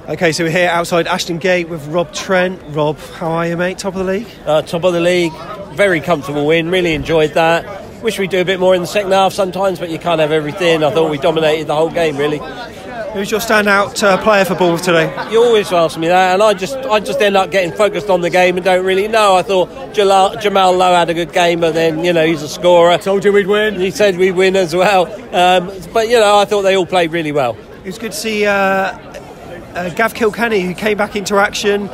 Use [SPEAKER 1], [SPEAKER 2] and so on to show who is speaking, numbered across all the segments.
[SPEAKER 1] Okay, so we're here outside Ashton Gate with Rob Trent. Rob, how are you, mate? Top of the league?
[SPEAKER 2] Top of the league. Very comfortable win. Really enjoyed that. Wish we'd do a bit more in the second half sometimes, but you can't have everything. I thought we dominated the whole game, really.
[SPEAKER 1] Who's your standout player for Bournemouth today?
[SPEAKER 2] You always ask me that, and I just end up getting focused on the game and don't really know. I thought Jamal Lowe had a good game, but then, he's a scorer.
[SPEAKER 3] Told you we'd win.
[SPEAKER 2] He said we'd win as well. But, I thought they all played really well.
[SPEAKER 1] It was good to see Gav Kilkenny, who came back into action.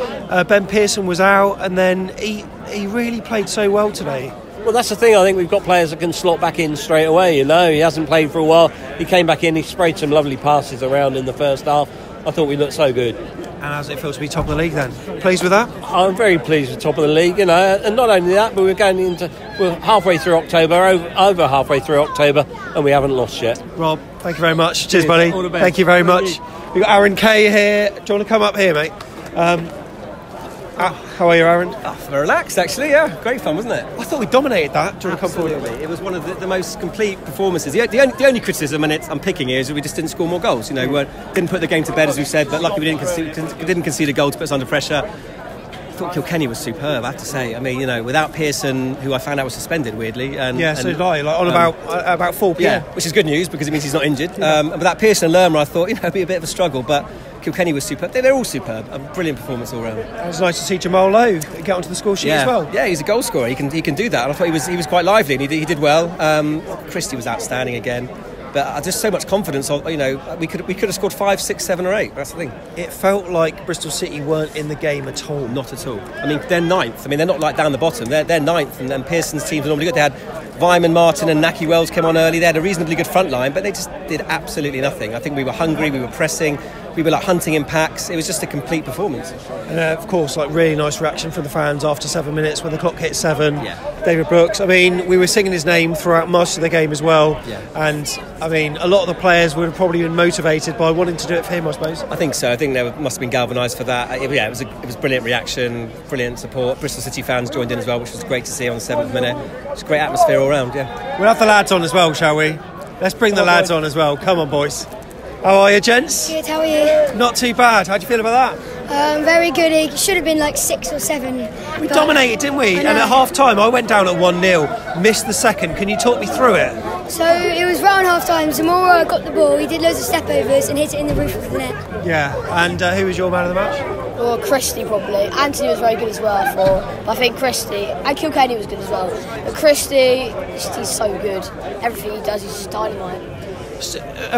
[SPEAKER 1] Ben Pearson was out, and then he really played so well today.
[SPEAKER 2] Well, that's the thing. I think we've got players that can slot back in straight away. He hasn't played for a while. He came back in. He sprayed some lovely passes around in the first half. I thought we looked so good.
[SPEAKER 1] And how does it feel to be top of the league then? Pleased with that?
[SPEAKER 2] I'm very pleased with top of the league. And not only that, but we're halfway through October, over halfway through October, and we haven't lost yet.
[SPEAKER 1] Rob, thank you very much. Cheers, buddy.
[SPEAKER 3] All the best.
[SPEAKER 1] Thank you very much. We've got Aaron Kay here. Do you want to come up here, mate? How are you, Aaron?
[SPEAKER 3] Very relaxed, actually, yeah. Great fun, wasn't it?
[SPEAKER 1] I thought we dominated that. Do you want to come forward?
[SPEAKER 3] Absolutely. It was one of the most complete performances. The only criticism, and I'm picking here, is that we just didn't score more goals. We didn't put the game to bed, as we said, but luckily we didn't concede a goal to put us under pressure. I thought Kilkenny was superb, I have to say. I mean, without Pearson, who I found out was suspended, weirdly. So
[SPEAKER 1] did I, about 4 p.m.
[SPEAKER 3] Yeah, which is good news, because it means he's not injured. And without Pearson and Lerma, I thought, it'd be a bit of a struggle, but Kilkenny was superb. They're all superb. A brilliant performance all round.
[SPEAKER 1] It was nice to see Jamal Lowe get onto the score sheet as well.
[SPEAKER 3] Yeah, he's a goal scorer. He can do that. And I thought he was quite lively, and he did well. Christie was outstanding again. But just so much confidence. We could have scored 5, 6, 7 or 8. That's the thing.
[SPEAKER 1] It felt like Bristol City weren't in the game at all.
[SPEAKER 3] Not at all. I mean, they're ninth. I mean, they're not like down the bottom. They're ninth, and Pearson's teams are normally good. They had Vyman, Martin and Naki Wells came on early. They had a reasonably good front line, but they just did absolutely nothing. I think we were hungry, we were pressing, we were hunting in packs. It was just a complete performance.
[SPEAKER 1] And of course, really nice reaction from the fans after 7 minutes when the clock hit 7.
[SPEAKER 3] Yeah.
[SPEAKER 1] David Brooks. I mean, we were singing his name throughout most of the game as well.
[SPEAKER 3] Yeah.
[SPEAKER 1] And I mean, a lot of the players would have probably been motivated by wanting to do it for him, I suppose.
[SPEAKER 3] I think so. I think they must have been galvanised for that. It was brilliant reaction, brilliant support. Bristol City fans joined in as well, which was great to see on the 7th minute. It's a great atmosphere all round. Yeah.
[SPEAKER 1] We'll have the lads on as well, shall we? Let's bring the lads on as well. Come on, boys. How are you, gents?
[SPEAKER 4] Good, how are you?
[SPEAKER 1] Not too bad. How do you feel about that?
[SPEAKER 4] Very good. It should have been like 6 or 7.
[SPEAKER 1] We dominated, didn't we? And at half time, I went down at 1-0, missed the second. Can you talk me through it?
[SPEAKER 4] So it was round half time. Zamora got the ball, he did loads of step overs and hit it in the roof of the net.
[SPEAKER 1] Yeah, and who was your man of the match?
[SPEAKER 5] Well, Christie probably. Anthony was very good as well, I thought. But I think Christie, and Kilkenny was good as well. But Christie, he's so good. Everything he does, he's just dynamite.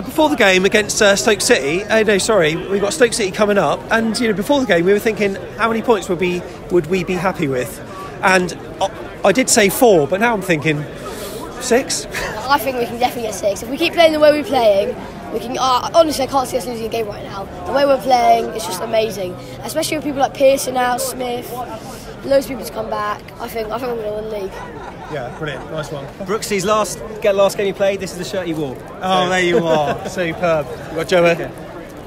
[SPEAKER 1] Before the game against Stoke City, we've got Stoke City coming up, and before the game we were thinking how many points would we be happy with, and I did say 4, but now I'm thinking 6.
[SPEAKER 5] I think we can definitely get 6 if we keep playing the way we're playing. We can. Honestly, I can't see us losing a game right now. The way we're playing is just amazing, especially with people like Pearson out, Smith. Loads of people to come back. I think we're going to win the league.
[SPEAKER 1] Yeah, brilliant, nice one.
[SPEAKER 3] Brooksy's last game he played. This is the shirt he wore.
[SPEAKER 1] Oh, there you are, superb. We've got Joe here.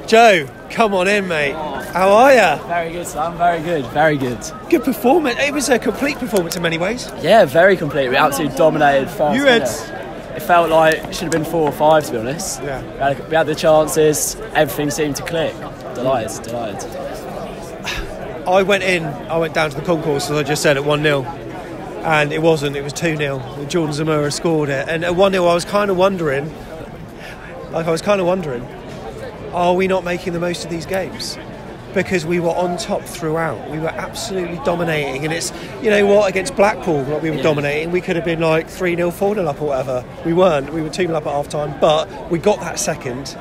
[SPEAKER 1] Joe, come on in, mate. How are you?
[SPEAKER 6] Very good, Sam. Very good. Very good.
[SPEAKER 1] Good performance. It was a complete performance in many ways.
[SPEAKER 6] Yeah, very complete. We absolutely dominated first.
[SPEAKER 1] You had.
[SPEAKER 6] It felt like it should have been 4 or 5, to be honest.
[SPEAKER 1] Yeah.
[SPEAKER 6] We had the chances. Everything seemed to click. Delighted. I
[SPEAKER 1] went down to the concourse, as I just said, at 1-0. And it wasn't, it was 2-0. Jordan Zamora scored it. And at 1-0, I was kind of wondering, are we not making the most of these games? Because we were on top throughout. We were absolutely dominating. And it's, against Blackpool, like we were dominating, we could have been like 3-0, 4-0 up or whatever. We weren't. We were 2-0 up at half-time. But we got that second.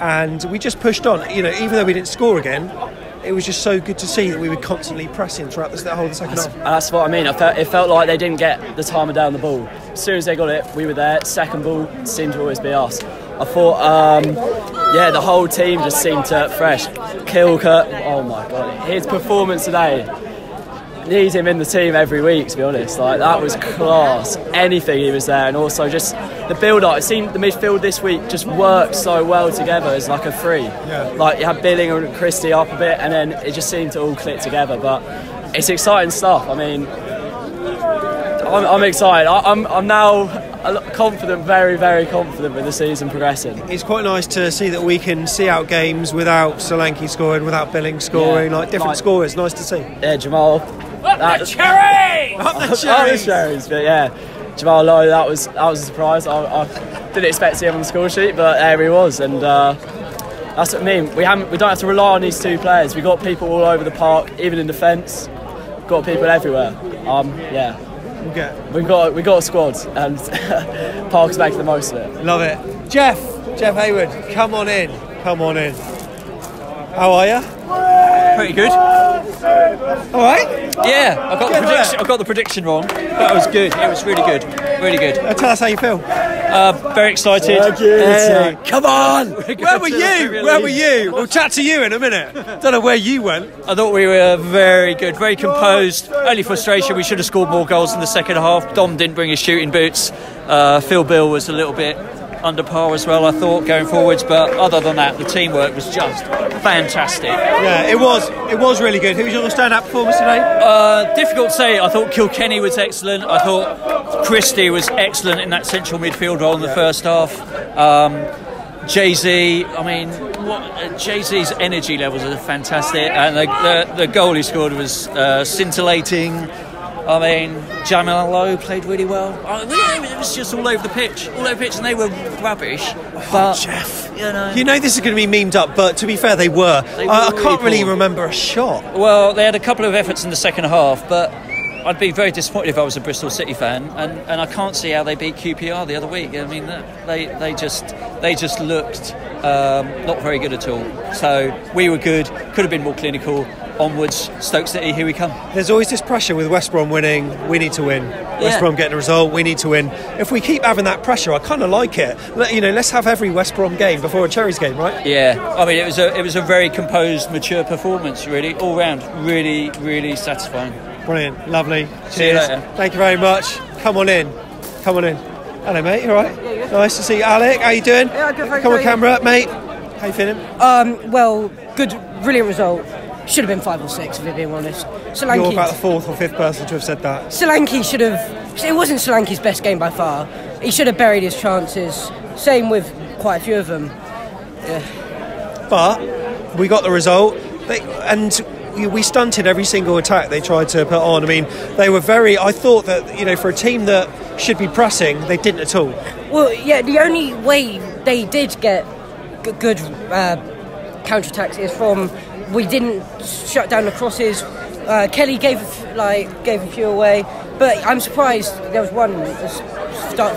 [SPEAKER 1] And we just pushed on. Even though we didn't score again, it was just so good to see that we were constantly pressing throughout the whole of the second half.
[SPEAKER 6] That's what I mean. It felt like they didn't get the time of day on the ball. As soon as they got it, we were there. Second ball seemed to always be us. I thought, the whole team just seemed fresh. Kilker, oh my God, his performance today. Need him in the team every week, to be honest. That was class. Anything he was there, and also just the build-up. It seemed the midfield this week just worked so well together as like a three.
[SPEAKER 1] Yeah.
[SPEAKER 6] You had Billing and Christie up a bit, and then it just seemed to all click together. But it's exciting stuff. I mean, I'm excited. I'm now confident, very, very confident with the season progressing.
[SPEAKER 1] It's quite nice to see that we can see out games without Solanke scoring, without Billing scoring, like different scorers. Nice to see.
[SPEAKER 6] Yeah, Jamal.
[SPEAKER 7] Up the Cherries!
[SPEAKER 1] Up the Cherries!
[SPEAKER 6] Cherries, but yeah. Jamal Lowe, that was a surprise. I didn't expect to see him on the score sheet, but there he was, and that's what I mean. We don't have to rely on these two players. We've got people all over the park, even in defence. We've got people everywhere. Yeah. We've got a squad, and Park's making the most of it.
[SPEAKER 1] Love it. Jeff Hayward, come on in. How are you?
[SPEAKER 8] Pretty good.
[SPEAKER 1] All right.
[SPEAKER 8] Yeah, I got the prediction wrong, but it was good. It was really good.
[SPEAKER 1] Tell us how you feel.
[SPEAKER 8] Very excited.
[SPEAKER 1] Come on. Where were you? We'll chat to you in a minute. Don't know where you went.
[SPEAKER 8] I thought we were very good, very composed. Only frustration, we should have scored more goals in the second half. Dom didn't bring his shooting boots. Phil Bill was a little bit under par as well, I thought, going forwards, but other than that, the teamwork was just fantastic.
[SPEAKER 1] Yeah, it was really good. Who was your standout performance today?
[SPEAKER 8] Difficult to say. I thought Kilkenny was excellent. I thought Christie was excellent in that central midfield role in the first half. Jay-Z, I mean, Jay-Z's energy levels are fantastic, and the goal he scored was scintillating. I mean, Jamal Lowe played really well. It was just all over the pitch, and they were rubbish. But
[SPEAKER 1] Jeff,
[SPEAKER 8] you
[SPEAKER 1] know this is going to be memed up, but to be fair, they were. I can't really remember a shot.
[SPEAKER 8] Well, they had a couple of efforts in the second half, but I'd be very disappointed if I was a Bristol City fan, and I can't see how they beat QPR the other week. I mean, they just looked not very good at all. So we were good, could have been more clinical. Onwards, Stoke City, here we come.
[SPEAKER 1] There's always this pressure with West Brom winning. We need to win. West Brom getting a result. We need to win. If we keep having that pressure, I kind of like it. Let's have every West Brom game before a Cherries game, right?
[SPEAKER 8] Yeah. I mean, it was a very composed, mature performance, really, all round. Really, really satisfying.
[SPEAKER 1] Brilliant. Lovely.
[SPEAKER 8] See you later.
[SPEAKER 1] Thank you very much. Come on in. Hello, mate. You all right? Yeah, nice to see you, Alec. How you doing?
[SPEAKER 9] Yeah, good.
[SPEAKER 1] Come on, camera, mate. How you feeling?
[SPEAKER 9] Well, good, brilliant result. Should have been 5 or 6, if we're being honest.
[SPEAKER 1] Solanke, you're about the 4th or 5th person to have said that.
[SPEAKER 9] Solanke should have... It wasn't Solanke's best game by far. He should have buried his chances. Same with quite a few of them. Yeah.
[SPEAKER 1] But we got the result. We stunted every single attack they tried to put on. I mean, they were very... I thought that, for a team that should be pressing, they didn't at all.
[SPEAKER 9] Well, yeah, the only way they did get good counter-attacks is from... We didn't shut down the crosses. Kelly gave a few away, but I'm surprised there was one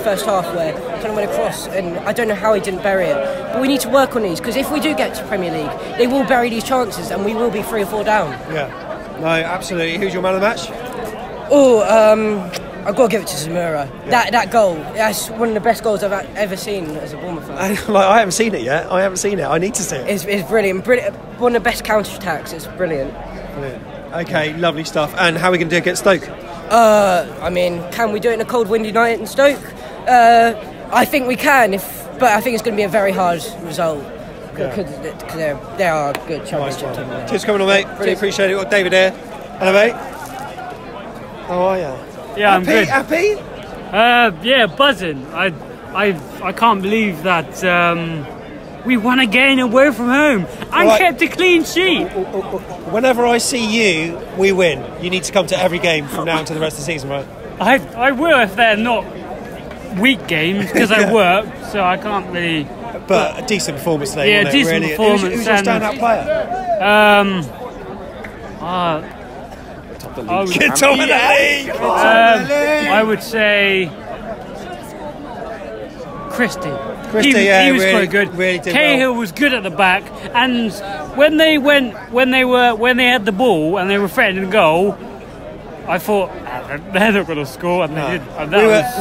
[SPEAKER 9] first half where kind of went across, and I don't know how he didn't bury it. But we need to work on these, because if we do get to Premier League, they will bury these chances, and we will be 3 or 4 down.
[SPEAKER 1] Yeah, no, absolutely. Who's your man of the match?
[SPEAKER 9] I've got to give it to Zamora. Yeah. That goal, that's one of the best goals I've ever seen as a Bournemouth fan.
[SPEAKER 1] I haven't seen it yet. I need to see it.
[SPEAKER 9] It's brilliant. One of the best counter-attacks. It's brilliant.
[SPEAKER 1] Okay, lovely stuff. And how are we going to do against Stoke?
[SPEAKER 9] I mean, can we do it in a cold, windy night in Stoke? I think we can, but I think it's going to be a very hard result. Because they are a good championship team.
[SPEAKER 1] Cheers for coming on, mate. Really appreciate it. We've got David here. Hello, mate. How are you?
[SPEAKER 7] Yeah, I'm good.
[SPEAKER 1] Happy?
[SPEAKER 7] Yeah, buzzing. I can't believe that we won again away from home and kept a clean sheet.
[SPEAKER 1] Whenever I see you, we win. You need to come to every game from now until the rest of the season, right?
[SPEAKER 7] I will if they're not week games, because I work, so I can't really.
[SPEAKER 1] But a decent performance today.
[SPEAKER 7] Yeah,
[SPEAKER 1] wasn't
[SPEAKER 7] decent
[SPEAKER 1] it, really?
[SPEAKER 7] performance.
[SPEAKER 1] Who's your standout player? Top of the league.
[SPEAKER 7] I would say Christie. He was quite good.
[SPEAKER 1] Really did
[SPEAKER 7] Cahill was good at the back, and when they had the ball and they were threatening the goal, I thought they're not going to score, and they did. And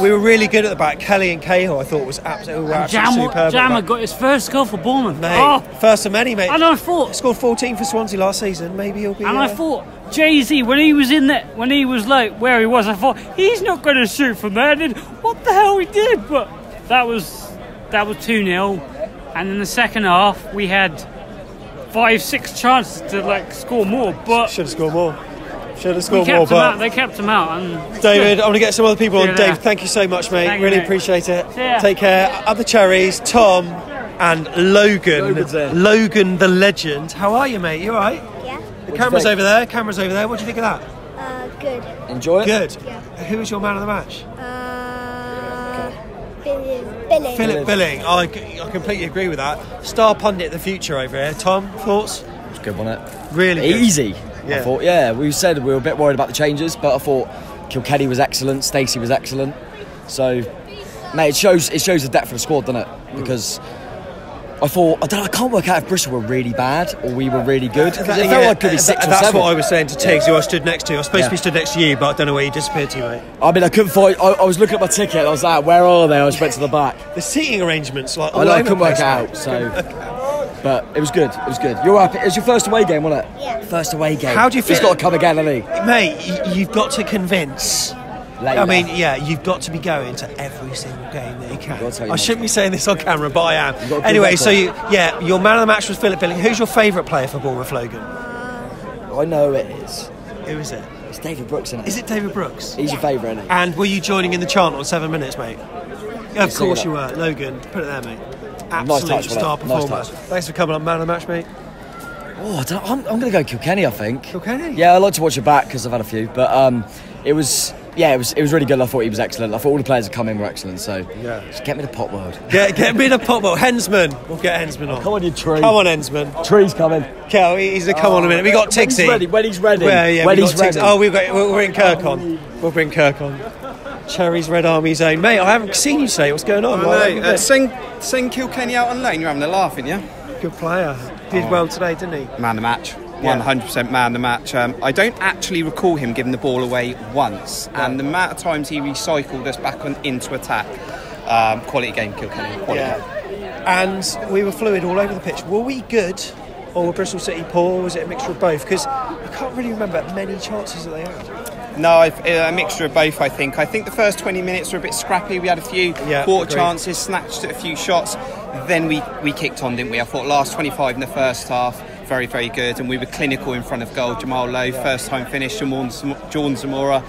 [SPEAKER 1] we were really good at the back. Kelly and Cahill, I thought, was absolutely superb.
[SPEAKER 7] Jammer got his first goal for Bournemouth.
[SPEAKER 1] Mate, first of many, mate.
[SPEAKER 7] And I thought
[SPEAKER 1] he scored 14 for Swansea last season. Maybe he'll be.
[SPEAKER 7] And I thought Jay-Z, when he was in there, when he was like where he was, I thought he's not going to shoot from there. What the hell he did? But that was 2-0, and in the second half we had 5-6 chances to score more, but
[SPEAKER 1] should have scored more. Should have scored more, but
[SPEAKER 7] they kept them out. And
[SPEAKER 1] David, I'm going to get some other people on.
[SPEAKER 7] Yeah.
[SPEAKER 1] Dave, thank you so much, mate. Really appreciate it.
[SPEAKER 7] Yeah.
[SPEAKER 1] Take care. Other Cherries, Tom and Logan. Logan the legend. How are you, mate? You all right?
[SPEAKER 4] Yeah.
[SPEAKER 1] The camera's over there. Camera's over there. What do you think of that?
[SPEAKER 4] Good.
[SPEAKER 8] Enjoy it.
[SPEAKER 1] Good.
[SPEAKER 4] Yeah.
[SPEAKER 1] Who was your man of the match?
[SPEAKER 4] Billy.
[SPEAKER 1] Philip Billing. I completely agree with that. Star pundit the future over here. Tom, thoughts?
[SPEAKER 10] It was good, wasn't it?
[SPEAKER 1] Really good.
[SPEAKER 10] Easy.
[SPEAKER 1] Yeah.
[SPEAKER 10] I thought, we said we were a bit worried about the changes, but I thought Kilkenny was excellent, Stacey was excellent. So, mate, it shows the depth of the squad, doesn't it? Because I thought, I can't work out if Bristol were really bad or we were really good. It felt like it could be 6 or 7.
[SPEAKER 1] That's what I was saying to Tiggs, who I stood next to. I was supposed to be stood next to you, but I don't know where you disappeared to, mate.
[SPEAKER 10] I mean, I couldn't find. I was looking at my ticket. I was like, "Where are they?" I just went to the back.
[SPEAKER 1] The seating arrangements, like,
[SPEAKER 10] I couldn't work out. So, but it was good. It was good. You're happy. It was your first away game, wasn't it?
[SPEAKER 4] Yeah.
[SPEAKER 10] First away game.
[SPEAKER 1] How do you feel?
[SPEAKER 10] He's got to come again, hasn't he?
[SPEAKER 1] Mate, you've got to convince.
[SPEAKER 10] Later.
[SPEAKER 1] I mean, you've got to be going to every single game that you can.
[SPEAKER 10] Gotta
[SPEAKER 1] I shouldn't be saying this on camera, but I am.
[SPEAKER 10] got a
[SPEAKER 1] Anyway,
[SPEAKER 10] good
[SPEAKER 1] so your man of the match was Philip Billing. Who's your favourite player for Bournemouth, Logan?
[SPEAKER 10] I know it is.
[SPEAKER 1] Who is it?
[SPEAKER 10] It's David Brooks, isn't it?
[SPEAKER 1] Is it David Brooks?
[SPEAKER 10] He's your favourite, isn't he?
[SPEAKER 1] And were you joining in the chant on 7 minutes, mate? Yeah, of
[SPEAKER 10] see
[SPEAKER 1] course
[SPEAKER 10] that.
[SPEAKER 1] you were. Logan, put it there, mate.
[SPEAKER 10] Nice
[SPEAKER 1] Absolute
[SPEAKER 10] touch,
[SPEAKER 1] star
[SPEAKER 10] wasn't it? Nice
[SPEAKER 1] performer.
[SPEAKER 10] touch.
[SPEAKER 1] Thanks for coming on man of the match, mate.
[SPEAKER 10] Oh, I don't know. I'm going to go Kilkenny, I think.
[SPEAKER 1] Kilkenny?
[SPEAKER 10] Yeah, I like to watch it back because I've had a few, but it was really good. I thought he was excellent. I thought all the players that come in were excellent. So just get me the pot world.
[SPEAKER 1] Get me the pot. Well, Hensman. We'll get Hensman on.
[SPEAKER 10] Come on, you tree.
[SPEAKER 1] Come on, Hensman.
[SPEAKER 10] Tree's coming.
[SPEAKER 1] Kel, he's a come on a minute. We got Tigsy.
[SPEAKER 10] When he's ready.
[SPEAKER 1] Yeah,
[SPEAKER 10] when
[SPEAKER 1] we
[SPEAKER 10] he's
[SPEAKER 1] got
[SPEAKER 10] ready.
[SPEAKER 1] Tigsy. Oh, we'll bring Kirk on. We'll bring Kirk on. Cherries Red Army Zone. Mate, I haven't seen you today. What's going on?
[SPEAKER 11] Sing Kilkenny out on lane. You're having a laugh, aren't you?
[SPEAKER 1] Good player. Did well today, didn't he?
[SPEAKER 11] Man of the match. 100% man of the match. I don't actually recall him giving the ball away once, and the amount of times he recycled us back into attack. Quality game, Kilkenny. Quality game.
[SPEAKER 1] And we were fluid all over the pitch. Were we good, or were Bristol City poor? Or was it a mixture of both? Because I can't really remember many chances that they had.
[SPEAKER 11] No, a mixture of both, I think. I think the first 20 minutes were a bit scrappy. We had a few quarter chances, snatched at a few shots. Then we kicked on, didn't we? I thought last 25 in the first half, very, very good. And we were clinical in front of goal. Jamal Lowe, first time finish. Jordan Zamora,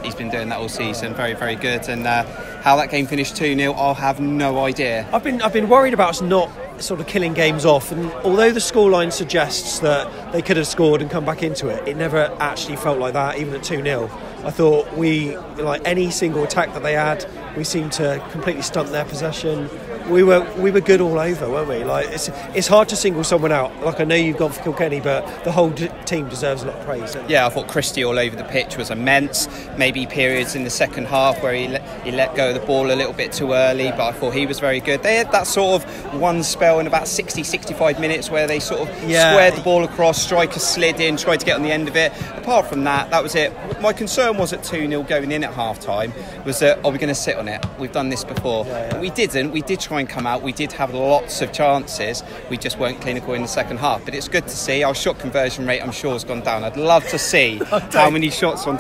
[SPEAKER 11] he's been doing that all season. Very, very good. And how that game finished 2-0, I'll have no idea.
[SPEAKER 1] I've been worried about us not sort of killing games off, and although the scoreline suggests that they could have scored and come back into it, it never actually felt like that, even at 2-0. I thought we, like any single attack that they had, we seemed to completely stunt their possession. We were good all over, weren't we? Like it's hard to single someone out. Like I know you've gone for Kilkenny, but the whole team deserves a lot of praise.
[SPEAKER 11] Yeah, I thought Christie all over the pitch was immense. Maybe periods in the second half where he let go of the ball a little bit too early, but I thought he was very good. They had that sort of one spell in about 60-65 minutes where they sort of squared the ball across, striker slid in, tried to get on the end of it. Apart from that, that was it. My concern was at 2-0 going in at half time was that, are we going to sit on it? We've done this before. We didn't. We did try and come out. We did have lots of chances. We just weren't clinical in the second half. But it's good to see. Our shot conversion rate, I'm sure, has gone down. I'd love to see how many shots on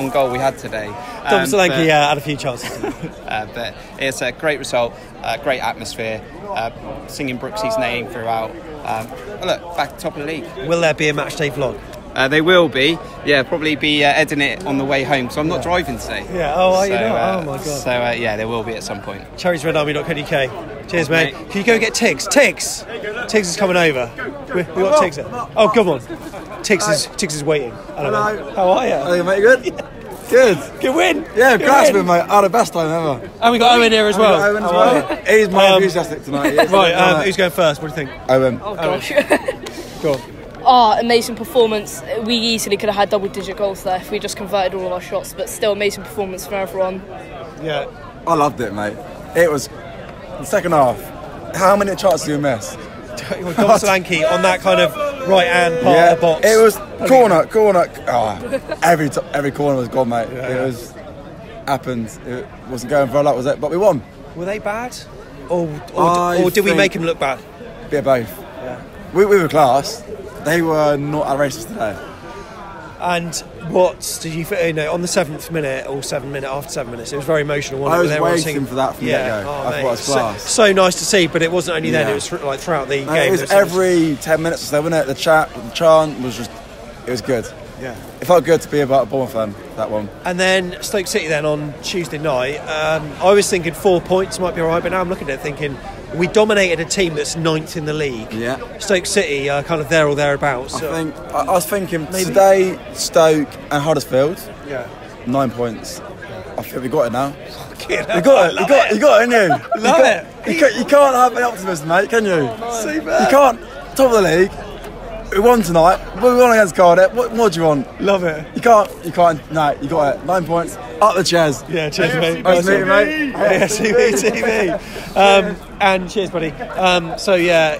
[SPEAKER 11] goal we had today.
[SPEAKER 1] Dom Solanke had a few chances.
[SPEAKER 11] But it's a great result, great atmosphere, singing Brooksy's name throughout. Look, back to top of the league.
[SPEAKER 1] Will there be a matchday vlog?
[SPEAKER 11] They will be, probably be editing it on the way home, so I'm not driving today.
[SPEAKER 1] Yeah, are you not? Oh my God.
[SPEAKER 11] So, there will be at some point.
[SPEAKER 1] cherriesredarmy.co.uk. Cheers, mate. Can you go get Tiggs? Tiggs is coming over. We got Tiggs there. Oh, come on. Tiggs is waiting. Hello. How are you?
[SPEAKER 12] Hey, mate, you good? Good
[SPEAKER 1] win.
[SPEAKER 12] Yeah, Grassman, mate. Had the best time ever.
[SPEAKER 1] And we got Owen here as well.
[SPEAKER 12] He's more enthusiastic tonight.
[SPEAKER 1] Right, who's going first? What do you think?
[SPEAKER 12] Owen.
[SPEAKER 13] Oh, gosh.
[SPEAKER 1] Go on.
[SPEAKER 13] Oh, amazing performance. We easily could have had double-digit goals there if we just converted all of our shots, but still amazing performance from everyone.
[SPEAKER 1] Yeah.
[SPEAKER 12] I loved it, mate. It was the second half. How many chances do you miss?
[SPEAKER 1] Dom Solanke on that kind of right-hand part of the box.
[SPEAKER 12] It was corner. Oh, every corner was gone, mate. It was happened. It wasn't going for a lot, was it? But we won.
[SPEAKER 1] Were they bad? Or did we make them look bad?
[SPEAKER 12] Bit of both.
[SPEAKER 1] Yeah.
[SPEAKER 12] We were class. They were not outrageous today.
[SPEAKER 1] And what did you on the 7th minute or 7 minutes after 7 minutes? It was very emotional. Wasn't
[SPEAKER 12] I was waiting for that from the get-go. I thought it was class.
[SPEAKER 1] So nice to see, but it wasn't only then. It was like throughout the game.
[SPEAKER 12] It was every 10 minutes or so, wasn't it? The chant was just, it was good.
[SPEAKER 1] Yeah.
[SPEAKER 12] It felt good to be about a Bournemouth fan, that one.
[SPEAKER 1] And then Stoke City then on Tuesday night. I was thinking 4 points might be all right, but now I'm looking at it thinking we dominated a team that's 9th in the league.
[SPEAKER 12] Yeah.
[SPEAKER 1] Stoke City are kind of there or thereabouts.
[SPEAKER 12] I was thinking today, Stoke and Huddersfield.
[SPEAKER 1] Yeah.
[SPEAKER 12] 9 points. I think we got it now.
[SPEAKER 1] You
[SPEAKER 12] got it. You got it, didn't you?
[SPEAKER 1] Love it.
[SPEAKER 12] You can't have any optimism, mate, can you?
[SPEAKER 1] Super.
[SPEAKER 12] You can't. Top of the league. We won tonight. We won against Cardiff. What more do you want?
[SPEAKER 1] Love it.
[SPEAKER 12] You can't. No, you got it. 9 points. Up the chairs.
[SPEAKER 1] Yeah, cheers, mate.
[SPEAKER 12] Nice meeting, mate.
[SPEAKER 1] AFCB TV. And cheers, buddy. So yeah,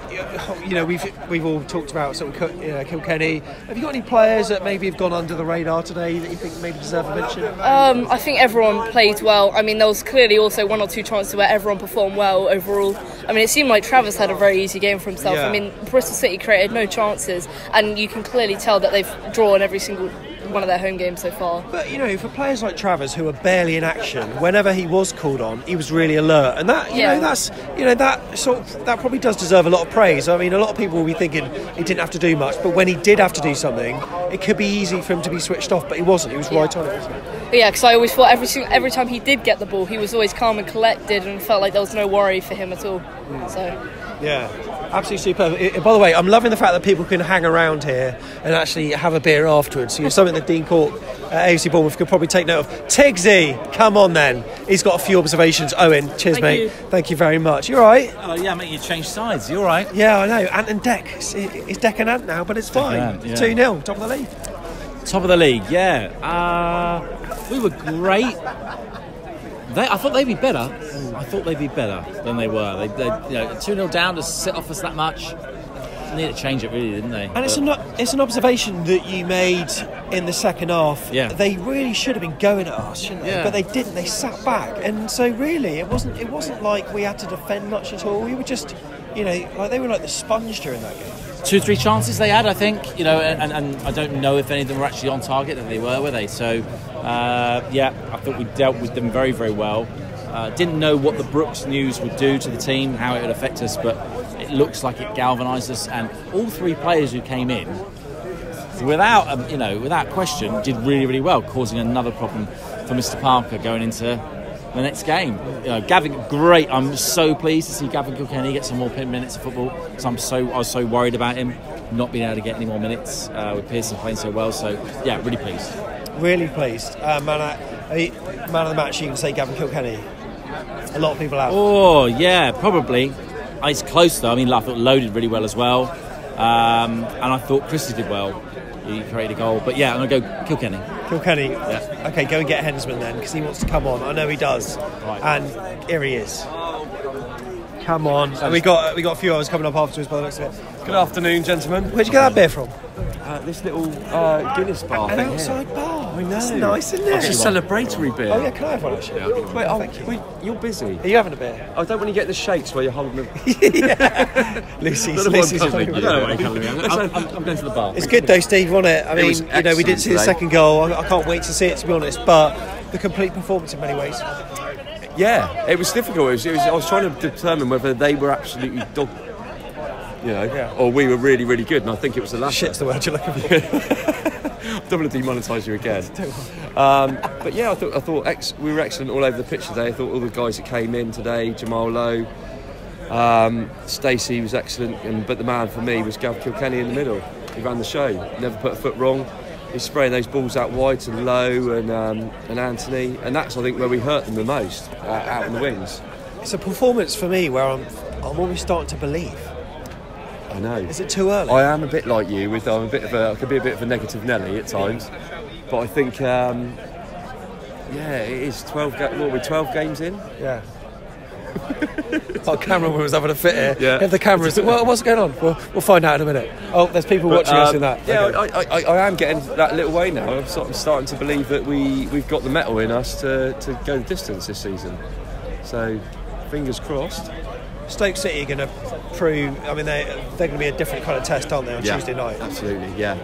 [SPEAKER 1] you know, we've all talked about sort of Kilkenny. Have you got any players that maybe have gone under the radar today that you think maybe deserve a mention?
[SPEAKER 13] I think everyone played well. I mean, there was clearly also 1 or 2 chances where everyone performed well overall. I mean, it seemed like Travers had a very easy game for himself.
[SPEAKER 1] Yeah.
[SPEAKER 13] I mean, Bristol City created no chances, and you can clearly tell that they've drawn every single one of their home games so far.
[SPEAKER 1] But you know, for players like Travers who are barely in action, whenever he was called on, he was really alert, and that that probably does deserve a lot of praise. I mean, a lot of people will be thinking he didn't have to do much, but when he did have to do something, it could be easy for him to be switched off, but he wasn't. He was right on it, wasn't he?
[SPEAKER 13] But yeah, because I always thought every time he did get the ball, he was always calm and collected, and felt like there was no worry for him at all. So.
[SPEAKER 1] Yeah, absolutely superb. By the way, I'm loving the fact that people can hang around here and actually have a beer afterwards. So something that Dean Cork at AFC Bournemouth could probably take note of. Tigsy, come on then. He's got a few observations. Owen, cheers, mate. Thank you very much. You all right?
[SPEAKER 14] Oh, yeah, mate, you changed sides. You all right?
[SPEAKER 1] Yeah, I know. Ant and Deck. It's Deck and Ant now, but it's fine. 2-0, top of the league.
[SPEAKER 14] Top of the league, yeah. We were great. I thought they'd be better. I thought they'd be better than they were. They 2-0 down to sit off us that much. They needed to change it, really, didn't they?
[SPEAKER 1] And it's an observation that you made in the second half.
[SPEAKER 14] Yeah.
[SPEAKER 1] They really should have been going at us, shouldn't they?
[SPEAKER 14] Yeah.
[SPEAKER 1] But they didn't. They sat back, and so really, it wasn't like we had to defend much at all. We were just, like they were like the sponge during that game.
[SPEAKER 14] 2-3 chances they had, I think, and I don't know if any of them were actually on target. That they were they? So, I thought we dealt with them very, very well. Didn't know what the Brooks news would do to the team, how it would affect us, but it looks like it galvanised us. And all 3 players who came in, without question, did really, really well, causing another problem for Mr. Parker going into the next game. Gavin, great. I'm so pleased to see Gavin Kilkenny get some more minutes of football. So I was so worried about him not being able to get any more minutes with Pearson playing so well. So yeah, really pleased.
[SPEAKER 1] Really pleased. Man of the match, you can say Gavin Kilkenny. A lot of people have.
[SPEAKER 14] Oh yeah, probably. It's close though. I mean, I thought Lowe did really well as well, and I thought Christie did well. He created a goal, but yeah, I'm gonna go Kilkenny.
[SPEAKER 1] Kilkenny.
[SPEAKER 14] Yeah.
[SPEAKER 1] Okay, go and get Hensman then, because he wants to come on. I know he does.
[SPEAKER 14] Right.
[SPEAKER 1] And here he is. Come on. And we got a few hours coming up afterwards by the looks of it.
[SPEAKER 15] Good afternoon, gentlemen.
[SPEAKER 1] Where'd you get that beer from?
[SPEAKER 15] This little Guinness bar.
[SPEAKER 1] An
[SPEAKER 15] thing
[SPEAKER 1] outside
[SPEAKER 15] here.
[SPEAKER 1] bar.
[SPEAKER 15] I know.
[SPEAKER 1] It's nice, isn't it?
[SPEAKER 15] It's a celebratory beer.
[SPEAKER 1] Oh yeah, can I have one actually?
[SPEAKER 15] Yeah. Wait, you're busy.
[SPEAKER 1] Are you having a beer?
[SPEAKER 15] I don't want to get the shakes where you're holding them.
[SPEAKER 1] Lucy's
[SPEAKER 15] I don't know why I'm coming. I'm going to the bar.
[SPEAKER 1] It's good though, Steve, wasn't it? I mean,
[SPEAKER 15] was
[SPEAKER 1] we didn't
[SPEAKER 15] excellent
[SPEAKER 1] see the
[SPEAKER 15] today.
[SPEAKER 1] second goal. I can't wait to see it, to be honest. But the complete performance in many ways.
[SPEAKER 15] Yeah, it was difficult. I was trying to determine whether they were absolutely dog, or we were really, really good. And I think it was the latter.
[SPEAKER 1] Shit's the word you're looking for.
[SPEAKER 15] Don't want to demonetise you again. But yeah, I thought we were excellent all over the pitch today. I thought all the guys that came in today, Jamal Lowe, Stacey was excellent, but the man for me was Gav Kilkenny in the middle. He ran the show, never put a foot wrong. He's spraying those balls out wide to Lowe and Anthony, and that's, I think, where we hurt them the most, out on the wings.
[SPEAKER 1] It's a performance for me where I'm always starting to believe.
[SPEAKER 15] I know.
[SPEAKER 1] Is it too early?
[SPEAKER 15] I am a bit like you. I could be a bit of a negative Nelly at times, but I think, it is 12. We're 12 games in.
[SPEAKER 1] Yeah. Our cameraman was having a fit here.
[SPEAKER 15] Yeah.
[SPEAKER 1] Have the cameras. What's going on? We'll find out in a minute. Oh, there's people watching us in that.
[SPEAKER 15] Yeah,
[SPEAKER 1] okay.
[SPEAKER 15] I am getting that little way now. I'm starting to believe that we've got the mettle in us to go the distance this season. So, fingers crossed.
[SPEAKER 1] Stoke City are going to prove. I mean, they're going to be a different kind of test, aren't they, on Tuesday night?
[SPEAKER 15] Absolutely, yeah.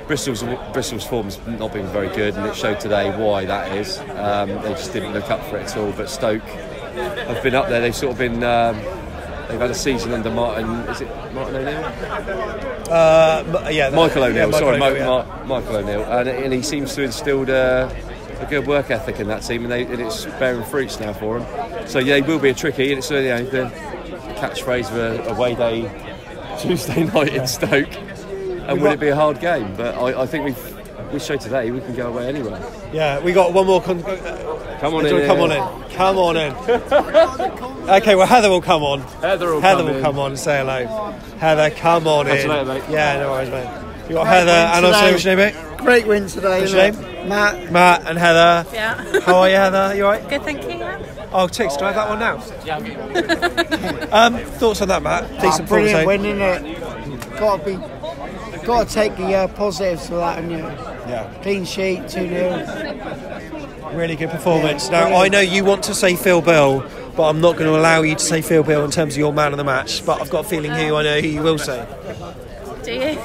[SPEAKER 15] Bristol's form's not been very good, and it showed today why that is. They just didn't look up for it at all. But Stoke have been up there. They've sort of been they've had a season under Martin. Is it Martin O'Neill?
[SPEAKER 1] Yeah,
[SPEAKER 15] Michael O'Neill.
[SPEAKER 1] Michael
[SPEAKER 15] Sorry,
[SPEAKER 1] O'Neill,
[SPEAKER 15] Michael O'Neill, and he seems to have instilled a good work ethic in that team, and it's bearing fruits now for him. So yeah, it will be a tricky, and it's the catchphrase of a away day Tuesday night in Stoke. And will it be a hard game? But I think we showed today we can go away anywhere.
[SPEAKER 1] Yeah, we got one more.
[SPEAKER 15] Come on in.
[SPEAKER 1] Come on in. Okay, well Heather will come on.
[SPEAKER 15] Heather will
[SPEAKER 1] come on and say hello. Heather, come on in.
[SPEAKER 15] Catch you later, mate.
[SPEAKER 1] Yeah, no worries, mate. You got Heather and also what's your name, mate?
[SPEAKER 16] Great win today.
[SPEAKER 1] What's your name? Matt and Heather.
[SPEAKER 17] Yeah.
[SPEAKER 1] How are you, Heather? You alright?
[SPEAKER 17] Good, thank you.
[SPEAKER 1] Oh, Tix, do I have that one now?
[SPEAKER 17] Yeah.
[SPEAKER 1] Thoughts on that, Matt? Decent
[SPEAKER 16] brilliant
[SPEAKER 1] performance,
[SPEAKER 16] win, isn't it? Got to take the positives for that, and clean sheet, 2-0.
[SPEAKER 1] Really good performance. Now, I know you want to say Phil Bill, but I'm not going to allow you to say Phil Bill in terms of your man of the match. But I've got a feeling I know who you will say.
[SPEAKER 17] Do you?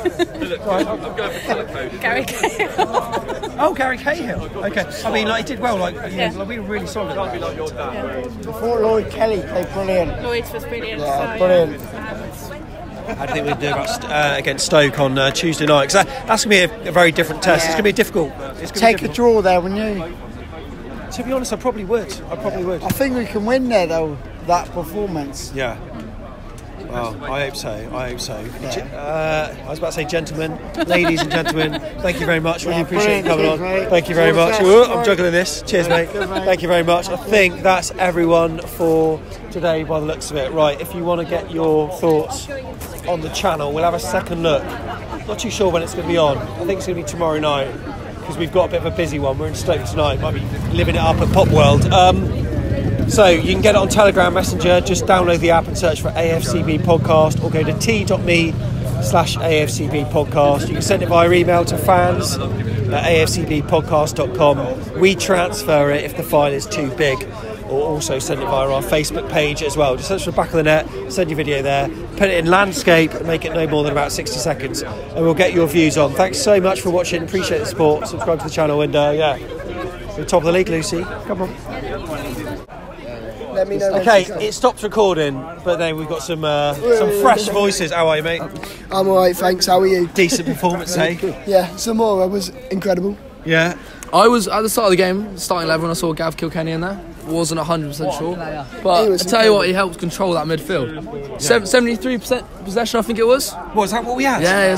[SPEAKER 17] Gary Cahill.
[SPEAKER 1] Oh, Gary Cahill. Okay. I mean, he did well. We were really solid.
[SPEAKER 16] I thought Lloyd Kelly played brilliant.
[SPEAKER 17] Lloyd was brilliant.
[SPEAKER 16] Yeah, brilliant.
[SPEAKER 1] I think we'll do against Stoke on Tuesday night, because that's going to be a very different test.
[SPEAKER 16] Yeah.
[SPEAKER 1] It's going to be difficult.
[SPEAKER 16] Take a draw there, wouldn't you?
[SPEAKER 1] To be honest, I probably would.
[SPEAKER 16] I think we can win there, though, that performance.
[SPEAKER 1] Yeah. Well, I hope so. I was about to say gentlemen, ladies and gentlemen, thank you very much. Really appreciate you coming on.
[SPEAKER 16] Mate.
[SPEAKER 1] Thank you very much. I'm juggling this. Cheers, mate. Thank you very much. I think that's everyone for today by the looks of it. Right, if you want to get your thoughts on the channel, we'll have a second look. Not too sure when it's going to be on. I think it's going to be tomorrow night, because we've got a bit of a busy one. We're in Stoke tonight. Might be living it up at Pop World. So you can get it on Telegram Messenger. Just download the app and search for AFCB Podcast, or go to t.me/AFCB Podcast. You can send it via email to fans@afcbpodcast.com. We transfer it if the file is too big, or also send it via our Facebook page as well. Just search for the back of the net, send your video there, put it in landscape and make it no more than about 60 seconds, and we'll get your views on. Thanks so much for watching. Appreciate the support. Subscribe to the channel, and we're top of the league, Lucy. Come on.
[SPEAKER 16] Let me know.
[SPEAKER 1] Okay, it stopped recording, but then we've got some fresh voices. How are you, mate?
[SPEAKER 18] I'm alright, thanks. How are you?
[SPEAKER 1] Decent performance, eh?
[SPEAKER 18] Yeah, Zamora was incredible.
[SPEAKER 1] Yeah.
[SPEAKER 19] I was at the start of the game, starting 11, when I saw Gav Kilkenny in there. Wasn't 100% sure, but I tell you what, he helped control that midfield. 73% possession, I think it was.
[SPEAKER 1] Was that what we had?
[SPEAKER 19] Yeah,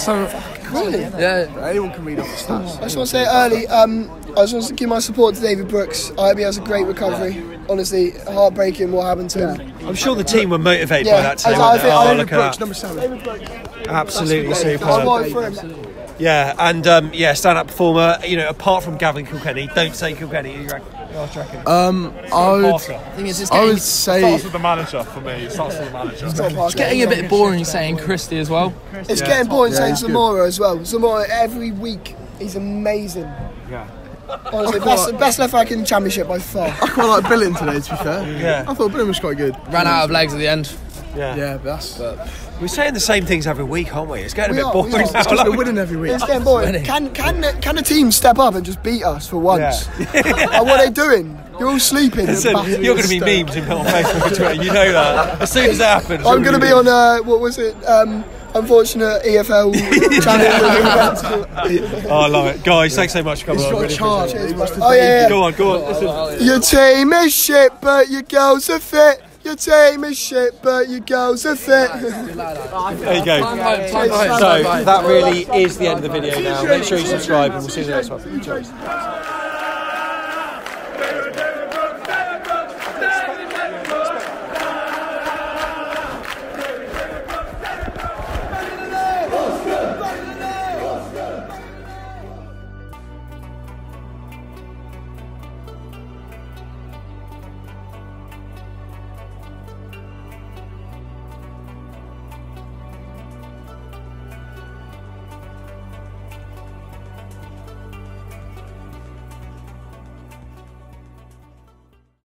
[SPEAKER 18] Really?
[SPEAKER 19] Yeah.
[SPEAKER 18] Anyone can read off the stats. I just want to say early, I just want to give my support to David Brooks. I hope he has a great recovery. Honestly, heartbreaking what happened to him.
[SPEAKER 1] I'm sure the team were motivated by that today.
[SPEAKER 18] I think
[SPEAKER 1] look at that.
[SPEAKER 18] number 7.
[SPEAKER 1] Absolutely superb.
[SPEAKER 18] I'll vote for him.
[SPEAKER 1] Yeah, and stand-up performer. You know, apart from Gavin Kilkenny, don't say Kilkenny. You reckon?
[SPEAKER 19] I would say
[SPEAKER 20] starts with the manager for me. It starts with the manager.
[SPEAKER 19] It's getting a bit boring saying Christie as well.
[SPEAKER 18] It's getting boring saying Zamora as well. Zamora every week, he's amazing.
[SPEAKER 1] Yeah.
[SPEAKER 18] Honestly, best left back in the Championship by far.
[SPEAKER 21] I quite like Billin today, to be fair.
[SPEAKER 1] Yeah.
[SPEAKER 21] I thought Billin was quite good.
[SPEAKER 19] Ran out of legs at the end.
[SPEAKER 1] Yeah,
[SPEAKER 21] but
[SPEAKER 1] we're saying the same things every week, aren't we? It's getting a bit boring.
[SPEAKER 21] It's just we're winning every week.
[SPEAKER 18] It's getting boring. Can a team step up and just beat us for once? And what are they doing? You're all sleeping.
[SPEAKER 1] Listen, you're going to be memes and put on Facebook and Twitter. You know that. As soon as it happens.
[SPEAKER 18] I'm going to be on what was it? Unfortunate EFL channel.
[SPEAKER 1] Oh, I love it, guys. Thanks so much for coming on. Really Go on. Listen.
[SPEAKER 18] Your team is shit, but your girls are fit. Your team is shit, but your girls are fit.
[SPEAKER 1] There you go. So that really is the end of the video now. Make sure you subscribe, and we'll see you in the next one. Cheers.